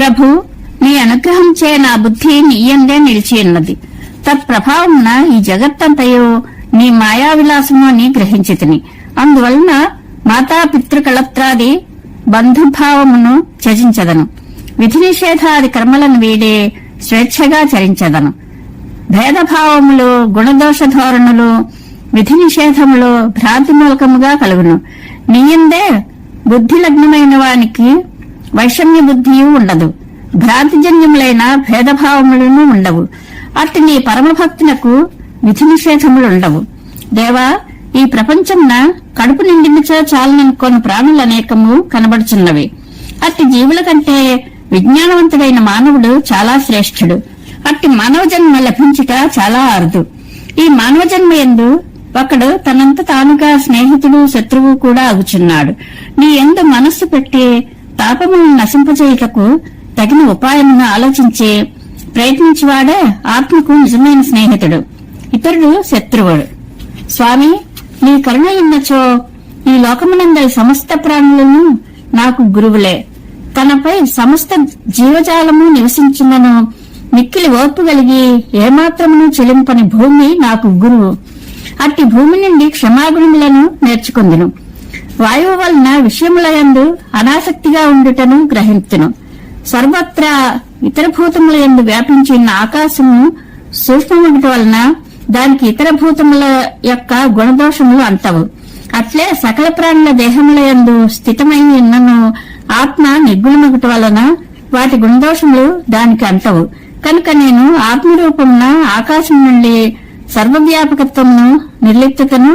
ప్రభు, నీ అనుగ్రహంచే నా బుద్ధి నీయందే నిలిచియున్నది. తత్ప్రభావమున ఈ జగత్తంతయో నీ మాయా విలాసము అని గ్రహించితిని. అందువలన మాతాపితృకళత్రాది బంధుభావమును త్యజించదను. విధి నిషేధాది కర్మలను వీడే స్వేచ్ఛగా చరించదను. భేదభావములు, గుణదోష ధోరణులు, విధి నిషేధములు భ్రాంతి మూలకముగా కలుగును. నీయందే బుద్ధి లగ్నమైన వానికి వైషమ్య బుద్ధియు ఉండదు. భ్రాంతిజన్యములైన భేదభావములను ఉండవు. అట్టి నీ పరమభక్తులకు విధి నిషేధములుండవు. దేవా, ఈ ప్రపంచమున కడుపు నిండినచో చాలననుకోని ప్రాణులు అనేకము కనబడుచున్నవి. అట్టి జీవుల కంటే విజ్ఞానవంతుడైన మానవుడు చాలా శ్రేష్ఠుడు. అట్టి మానవ జన్మ లభించుట చాలా అరుదు. ఈ మానవ జన్మ యందు ఒకడు తనంత తానుగా స్నేహితుడు, శత్రువు కూడా అగుచున్నాడు. నీ యందు మనస్సు పెట్టి తాపమును నశింపజేయుటకు తగిన ఉపాయమును ఆలోచించి ప్రయత్నించువాడే ఆత్మకు నిజమైన స్నేహితుడు, ఇతరుడు శత్రువుడు. స్వామి, నీ కరుణ ఉన్నచో ఈ లోకమునందరి సమస్త ప్రాణులను నాకు గురువులే. తనపై సమస్త జీవజాలము నివసించున్నను మిక్కిలి ఓర్పు కలిగి ఏమాత్రమును చెలింపని భూమి నాకు గురువు. అట్టి భూమి నుండి క్షమాగుణములను నేర్చుకుందును. వాయువు వలన విషయములయందు అనాసక్తిగా ఉండుటను గ్రహించును. సర్వత్రా ఇతర భూతముల యందు వ్యాపించిన ఆకాశము సూక్ష్మముట వలన దానికి ఇతర భూతముల యొక్క గుణదోషములు అంటవు. అట్లే సకల ప్రాణుల దేహముల యందు స్థితమై ఉన్నను ఆత్మ నిర్గుణముట వలన వాటి గుణదోషములు దానికి అంటవు. కనుక నేను ఆత్మరూపమున ఆకాశం నుండి సర్వవ్యాపకత్వమును, నిర్లిప్తతను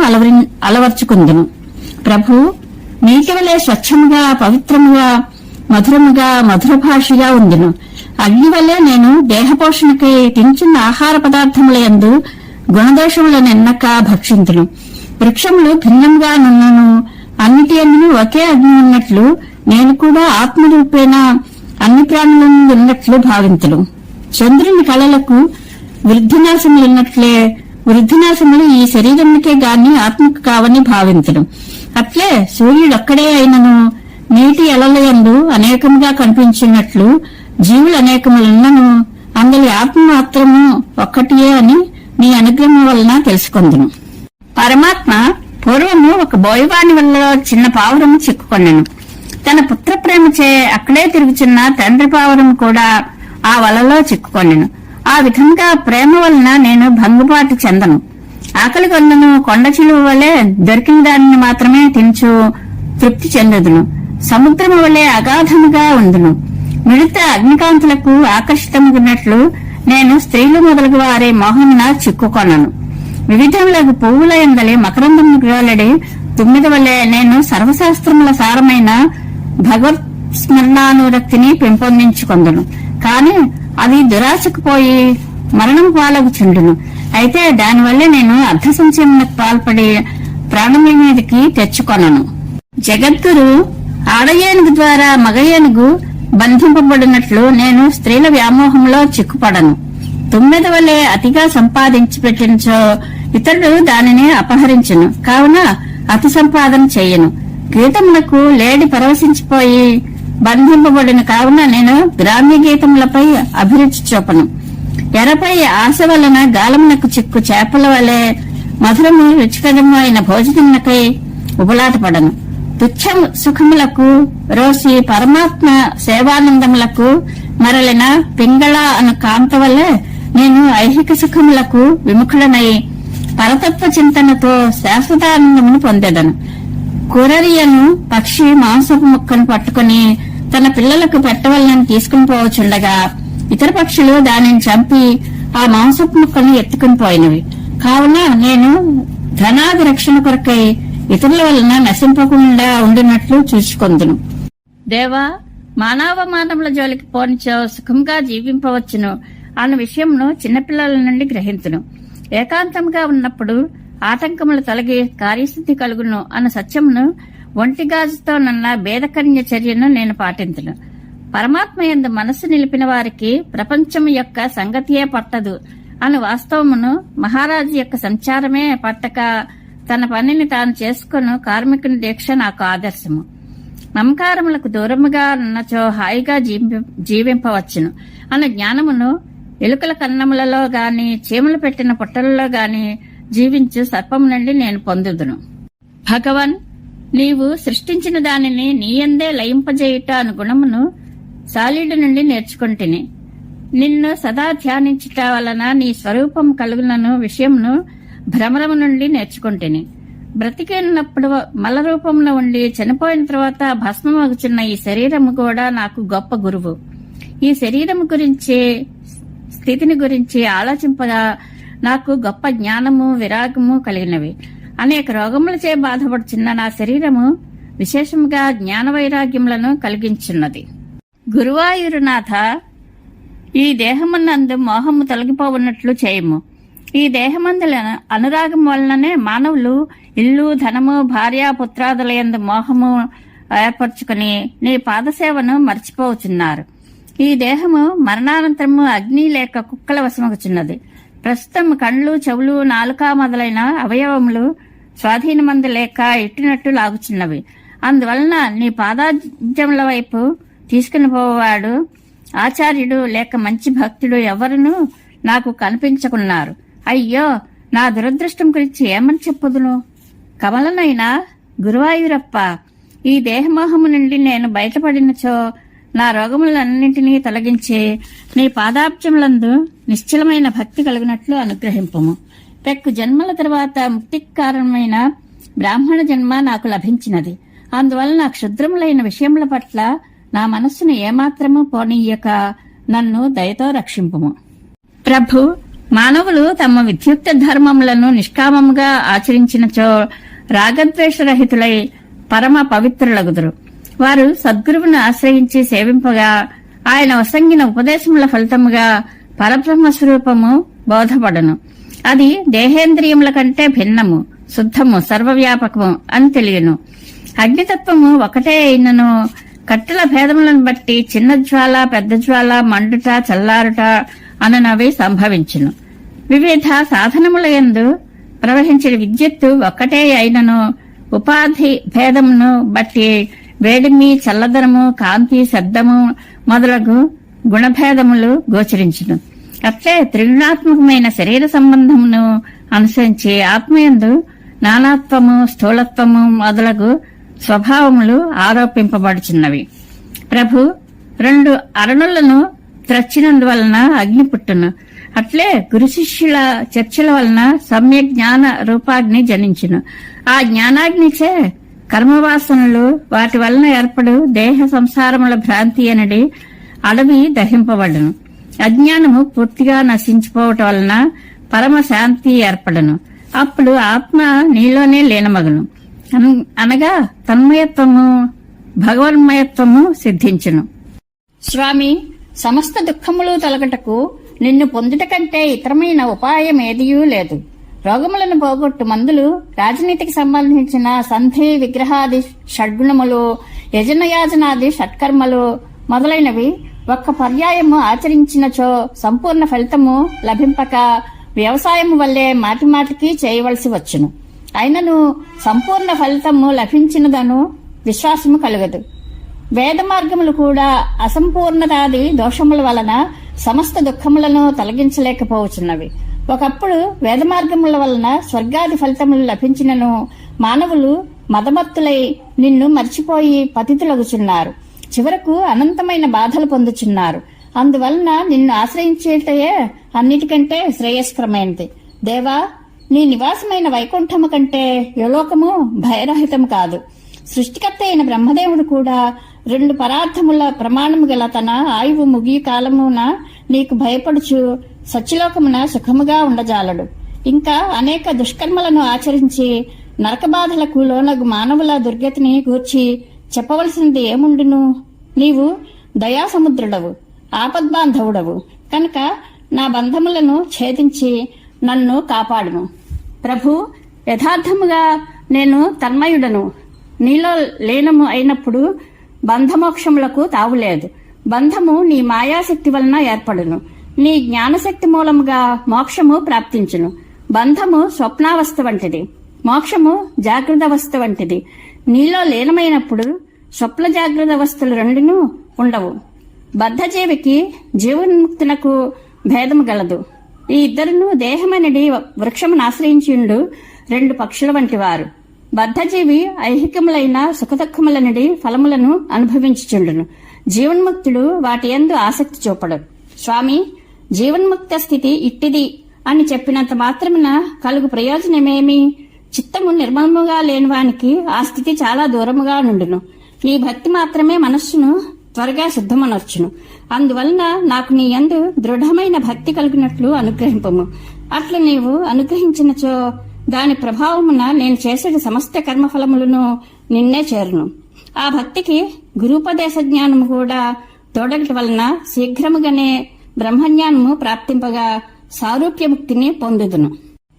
అలవర్చుకుందును. ప్రభు, నీటి వలె స్వచ్ఛముగా, పవిత్రముగా, మధురముగా, మధురభాషిగా ఉందును. అగ్ని వలె నేను దేహపోషణకై తించున్న ఆహార పదార్థముల యందు గుణదోషములను ఎన్నక భక్షింతును. వృక్షములు భిన్నముగా నున్నను అన్నిటి యందును ఒకే అగ్ని ఉన్నట్లు నేను కూడా ఆత్మరూపేణ అన్ని ప్రాణులను ఉన్నట్లు భావింతును. చంద్రుని కళలకు వృద్ధినాశములున్నట్లే వృద్ధినాశములు ఈ శరీరమునికే గాని ఆత్మకు కావని భావింతును. అట్లే సూర్యుడొక్కడే అయినను నీటి అలలయందు అనేకముగా కనిపించినట్లు జీవులు అనేకములున్నను అందరి ఆత్మ మాత్రము ఒక్కటియే అని నీ అనుగ్రహం వలన తెలుసుకొందును. పరమాత్మ పూర్వము ఒక బోయవాణి వల్ల చిన్న పావురము చిక్కుకొనెను. తన పుత్ర ప్రేమచే అక్కడే తిరుగుచున్న తండ్రి పావురము కూడా ఆ వలలో చిక్కుకొనెను. ఆ విధంగా ప్రేమ వలన నేను భంగుబాటు చెందను. ఆకలి కొన్నను కొండ చిలువ వలె దొరికిన దానిని మాత్రమే తించు తృప్తి చెందుదును. సముద్రము వలె అగాధముగా ఉందును. మిడత అగ్నికాంతులకు ఆకర్షితమున్నట్లు నేను స్త్రీలు మొదలగు వారే మోహమున చిక్కుకొనను. వివిధములకు పువ్వుల ఎందలి మకరందము గ్రోలడి తుమ్మిద వలె నేను సర్వశాస్త్రముల సారమైన భగవత్ స్మరణానురక్తిని పెంపొందించుకొందును. కాని అది దురాశకు పోయి మరణం పాలగుచుండును. అయితే దానివల్ల నేను అర్ధ సంశయమునకు పాల్పడి ప్రాణముల మీదకి తెచ్చుకొనను. జగద్గురు ఆడ ఏనుగు ద్వారా మగ ఏనుగు బంధింపబడినట్లు నేను స్త్రీల వ్యామోహంలో చిక్కుపడను. తుమ్మెద వలె అతిగా సంపాదించి పెట్టినచో ఇతరుడు దానిని అపహరించును. కావున అతి సంపాదన చెయ్యను. గీతములకు లేడి పరవశించిపోయి బంధింపబడిన కావున నేను గ్రామ్య గీతములపై అభిరుచి చూపను. ఎరపై ఆశ వలన గాలమునకు చిక్కు చేపల వలె మధురము రుచికరము అయిన భోజనమునకై ఉబలాటపడను. తుచ్చ సుఖములకు రోసి పరమాత్మ సేవానందములకు మరలిన పింగళ అను కాంత వలె నేను ఐహిక సుఖములకు విముఖుడనై పరతత్వ చింతనతో శాశ్వతానందమును పొందెదను. కురరియను పక్షి మాంసపు ముక్కను పట్టుకుని తన పిల్లలకు పెట్టవలనని తీసుకుని పోవచుండగా ఇతర పక్షులు దానిని చంపి ఆ మాంసపు ముక్కను ఎత్తుకుని పోయినవి. కావున నేను ధనాది రక్షణ కొరకై ఇతరుల వలన నశింపకుండా ఉండినట్లు చూసుకొందును. దేవా, మానవమానముల జోలికి పోనిచో సుఖంగా జీవింపవచ్చును అన్న విషయంను చిన్నపిల్లల నుండి గ్రహించును. ఏకాంతంగా ఉన్నప్పుడు ఆటంకములు తొలగి కార్యసిద్ధి కలుగును అన్న సత్యమును ఒంటిగాజుతో నన్న భేదకన్య చర్యను నేను పాటించును. పరమాత్మ యందు మనస్సు నిలిపిన వారికి ప్రపంచము యొక్క సంగతియే పట్టదు అను వాస్తవమును మహారాజు యొక్క సంచారమే పట్టక తన పనిని తాను చేసుకుని కార్మికుని దీక్ష నాకు ఆదర్శము. మమకారములకు దూరముగా ఉన్నచో హాయిగా జీవింపవచ్చును అన్న జ్ఞానమును ఎలుకల కన్నములలో గాని చీమలు పెట్టిన పుట్టలలో గాని జీవించు సర్పము నుండి నేను పొందుదును. భగవన్, నీవు సృష్టించిన దానిని నీయందే లయింపజేయుట అను గుణమును సాలీడు నుండి నేర్చుకుంటుని. నిన్ను సదా ధ్యానించుట వలన నీ స్వరూపం కలుగునను విషయమును భ్రమరము నుండి నేర్చుకుంటుని. బ్రతికినప్పుడు మల రూపంలో ఉండి చనిపోయిన తర్వాత భస్మమగుచున్న ఈ శరీరము కూడా నాకు గొప్ప గురువు. ఈ శరీరము గురించి స్థితిని గురించి ఆలోచింపగా నాకు గొప్ప జ్ఞానము విరాగము కలిగినవి. అనేక రోగములచే బాధపడుచున్న నా శరీరము విశేషముగా జ్ఞాన వైరాగ్యములను కలిగించున్నది. గురువాయూరునాథ, ఈ దేహమునందు మోహము తొలగిపోవున్నట్లు చేయము. ఈ దేహమందుల అనురాగం వలననే మానవులు ఇల్లు, ధనము, భార్య, పుత్రాదులయందు మోహము ఏర్పరచుకుని నీ పాదసేవను మర్చిపోవచ్చున్నారు. ఈ దేహము మరణానంతరము అగ్ని లేక కుక్కల వశమగుచున్నది. ప్రస్తుతం కండ్లు, చెవులు, నాలుక మొదలైన అవయవములు స్వాధీనమందు లేక ఇట్టినట్టు లాగుచున్నవి. అందువలన నీ పాదాబ్జముల వైపు తీసుకుని పోవాడు ఆచార్యుడు లేక మంచి భక్తుడు ఎవరునూ నాకు కనిపించకున్నారు. అయ్యో, నా దురదృష్టం గురించి ఏమని చెప్పుదును? కమలనైనా గురువాయూరప్ప, ఈ దేహమోహము నుండి నేను బయటపడినచో నా రోగములన్నింటినీ తొలగించి నీ పాదాబ్జములందు నిశ్చలమైన భక్తి కలిగినట్లు అనుగ్రహింపము. పెక్కు జన్మల తర్వాత ముక్తికి కారణమైన బ్రాహ్మణ జన్మ నాకు లభించినది. అందువలన క్షుద్రములైన విషయముల పట్ల నా మనస్సును ఏమాత్రము పోనీయక నన్ను దయతో రక్షింపుము. ప్రభు, మానవులు తమ విద్యుక్త ధర్మములను నిష్కామముగా ఆచరించినచో రాగద్వేషరహితులై పరమ పవిత్రులగుదురు. వారు సద్గురువును ఆశ్రయించి సేవింపగా ఆయన వసంగిన ఉపదేశముల ఫలితముగా పరబ్రహ్మ స్వరూపము బోధపడను. అది దేహేంద్రియముల కంటే భిన్నము, శుద్ధము, సర్వవ్యాపకము అని తెలియను. అగ్నితత్వము ఒకటే అయినను కట్టెల భేదములను బట్టి చిన్న జ్వాల, పెద్ద జ్వాల, మండుట, చల్లారుట అననవి సంభవించును. వివిధ సాధనములయందు ప్రవహించిన విద్యుత్తు ఒక్కటే అయినను ఉపాధి భేదమును బట్టి వేడిమి, చల్లదనము, కాంతి, శబ్దము మొదలగు గుణభేదములు గోచరించును. అట్లే త్రిగుణాత్మకమైన శరీర సంబంధమును అనుసరించి ఆత్మయందు నానాత్వము, స్థూలత్వము మొదలగు స్వభావములు ఆరోపింపబడుచున్నవి. ప్రభు, 2 అరణులను త్రచ్చినందువలన అగ్ని పుట్టును. అట్లే గురు శిష్యుల చర్చల వలన సమ్యక్ జ్ఞాన రూపాగ్ని జనించును. ఆ జ్ఞానాగ్నిచే కర్మవాసనలు, వాటి వలన ఏర్పడు దేహ సంసారముల భ్రాంతి అనడి అడవి దహింపబడును. అజ్ఞానము పూర్తిగా నశించిపోవటం వలన పరమ శాంతి ఏర్పడను. అప్పుడు ఆత్మ నీలోనే లీనమగును. అనగా తన్మయత్వము, భగవన్మయత్వము సిద్ధించును. స్వామి, సమస్త దుఃఖములు తొలగటకు నిన్ను పొందుట కంటే ఇతరమైన ఉపాయం ఏదియూ లేదు. రోగములను పోగొట్టు మందులు, రాజనీతికి సంబంధించిన సంధి విగ్రహాది షడ్గుణములు, యజనయాజనాది షట్కర్మలు మొదలైనవి ఒక్క పర్యాయము ఆచరించినచో సంపూర్ణ ఫలితము లభింపక వ్యవసాయము వల్లే మాటిమాటికి చేయవలసి వచ్చును. అయినను సంపూర్ణ ఫలితము లభించినదను విశ్వాసము కలుగదు. వేద మార్గములు కూడా అసంపూర్ణతాది దోషముల వలన సమస్త దుఃఖములను తొలగించలేకపోవచ్చున్నవి. ఒకప్పుడు వేద మార్గముల వలన స్వర్గాది ఫలితములు లభించినను మానవులు మదమత్తులై నిన్ను మర్చిపోయి పతితులగుచున్నారు. చివరకు అనంతమైన బాధలు పొందుచున్నారు. అందువలన నిన్ను ఆశ్రయించేటయే అన్నిటికంటే శ్రేయస్కరమైనది. దేవా, నీ నివాసమైన వైకుంఠము కంటే యోలోకము భయరహితము కాదు. సృష్టికర్త అయిన బ్రహ్మదేవుడు కూడా 2 పరార్థముల ప్రమాణము గల తన ఆయువు ముగియ కాలమున నీకు భయపడుచు సత్యలోకమున సుఖముగా ఉండజాలడు. ఇంకా అనేక దుష్కర్మలను ఆచరించి నరకబాధలకు లోనగు మానవుల దుర్గతిని గూర్చి చెప్పవలసినది ఏముండును? నీవు దయాసముద్రుడవు, ఆపద్బాంధవుడవు కనుక నా బంధములను ఛేదించి నన్ను కాపాడును. ప్రభు, యథార్థముగా నేను తన్మయుడను. నీలో లీనము అయినప్పుడు బంధమోక్షములకు తావులేదు. బంధము నీ మాయాశక్తి వలన ఏర్పడును. నీ జ్ఞానశక్తి మూలముగా మోక్షము ప్రాప్తించును. బంధము స్వప్నావస్థ వంటిది, మోక్షము జాగృతావస్థ వంటిది. నీలో లీనమైనప్పుడు స్వప్న జాగ్రత్త అవస్థలు రెండునూ ఉండవు. బద్ధజీవికి జీవన్ముక్తునకు భేదము గలదు. ఈ ఇద్దరును దేహమనడి వృక్షమును ఆశ్రయించిండు రెండు పక్షుల వంటి వారు. బద్ధజీవి ఐహికములైన సుఖదుఖములనడి ఫలములను అనుభవించుచుండును. జీవన్ముక్తుడు వాటి యందు ఆసక్తి చూపడు. స్వామి, జీవన్ముక్త స్థితి ఇట్టిది అని చెప్పినంత మాత్రమున కలుగు ప్రయోజనమేమి? చిత్తము నిర్మలముగా లేనివానికి ఆ స్థితి చాలా దూరముగా నుండును. నీ భక్తి మాత్రమే మనస్సును త్వరగా శుద్ధమనర్చును. అందువలన నాకు నీ యందు దృఢమైన భక్తి కలిగినట్లు అనుగ్రహింపము. అట్లు నీవు అనుగ్రహించినచో దాని ప్రభావమున నేను చేసేటి సమస్త కర్మఫలములను నిన్నే చేరును. ఆ భక్తికి గురూపదేశ జ్ఞానము కూడా తోడగటి వలన శీఘ్రముగానే బ్రహ్మజ్ఞానము ప్రాప్తింపగా సారూప్యముక్తిని పొందుదును.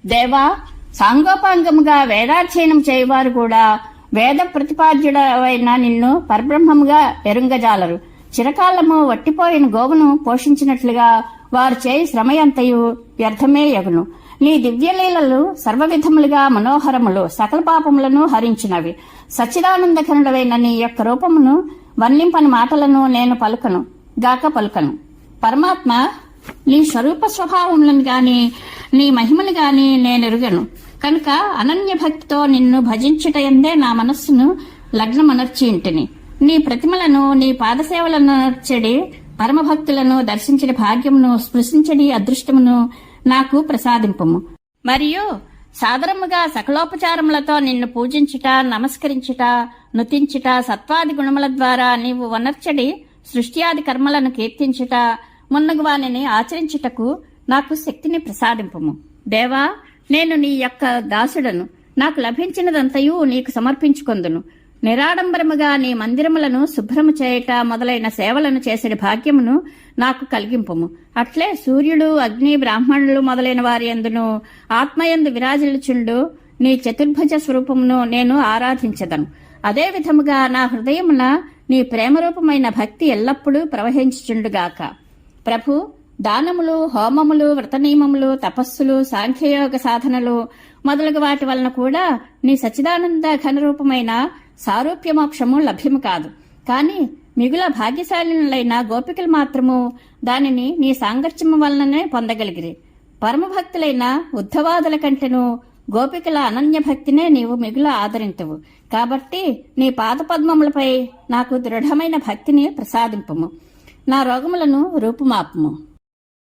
దేవా, సాంగోపాంగముగా వేదాధ్యయనం చేయవారు కూడా వేద ప్రతిపాద్యుడవైన నిన్ను పరబ్రహ్మముగా ఎరుంగజాలరు. చిరకాలము వట్టిపోయిన గోవును పోషించినట్లుగా వారు చేయి శ్రమయంతయు వ్యర్థమే యగును. నీ దివ్యలీలలు సర్వవిధములుగా మనోహరములు, సకల పాపములను హరించినవి. సచ్చిదానందకరుడవైన నీ యొక్క రూపమును వర్ణింపని మాటలను నేను పలుకను. పరమాత్మ, నీ స్వరూప స్వభావములను గాని నీ మహిమలు గాని నేనెరుగను. కనుక అనన్య భక్తితో నిన్ను భజించుటయందే నా మనస్సును లగ్నమనర్చి ఇంటిని. నీ ప్రతిమలను, నీ పాదసేవలను నర్చడి పరమభక్తులను దర్శించడి భాగ్యమును, స్పృశించడి అదృష్టమును నాకు ప్రసాదింపము. మరియు సాదరముగా సకలోపచారములతో నిన్ను పూజించుట, నమస్కరించుట, నుతించుట, సత్వాది గుణముల ద్వారా నీవు వనర్చడి సృష్ట్యాది కర్మలను కీర్తించుట మున్నగు వానిని ఆచరించుటకు నాకు శక్తిని ప్రసాదింపము. దేవా, నేను నీ యొక్క దాసుడను. నాకు లభించినదంతయు నీకు సమర్పించుకొందును. నిరాడంబరముగా నీ మందిరములను శుభ్రము చేయుట మొదలైన సేవలను చేసే భాగ్యమును నాకు కలిగింపుము. అట్లే సూర్యుడు, అగ్ని, బ్రాహ్మణులు మొదలైన వారి యందును ఆత్మయందు విరాజిల్లుచుండు నీ చతుర్భుజ స్వరూపమును నేను ఆరాధించదను. అదే విధముగా నా హృదయమున నీ ప్రేమరూపమైన భక్తి ఎల్లప్పుడూ ప్రవహించుచుండుగాక. ప్రభు, దానములు, హోమములు, వ్రతనియమములు, తపస్సులు, సాంఖ్యయోగ సాధనలు మొదలగు వాటి వలన కూడా నీ సచ్చిదానంద ఘనరూపమైన సారూప్యమోక్షము లభ్యము కాదు. కాని మిగుల భాగ్యశాలినులైన గోపికలు మాత్రము దానిని నీ సాంగత్యము వలననే పొందగలిగిరి. పరమభక్తులైన ఉద్ధవాదుల కంటెను గోపికల అనన్య భక్తినే నీవు మిగుల ఆదరింతువు. కాబట్టి నీ పాదపద్మములపై నాకు దృఢమైన భక్తిని ప్రసాదింపుము. నా రోగములను రూపుమాపుము.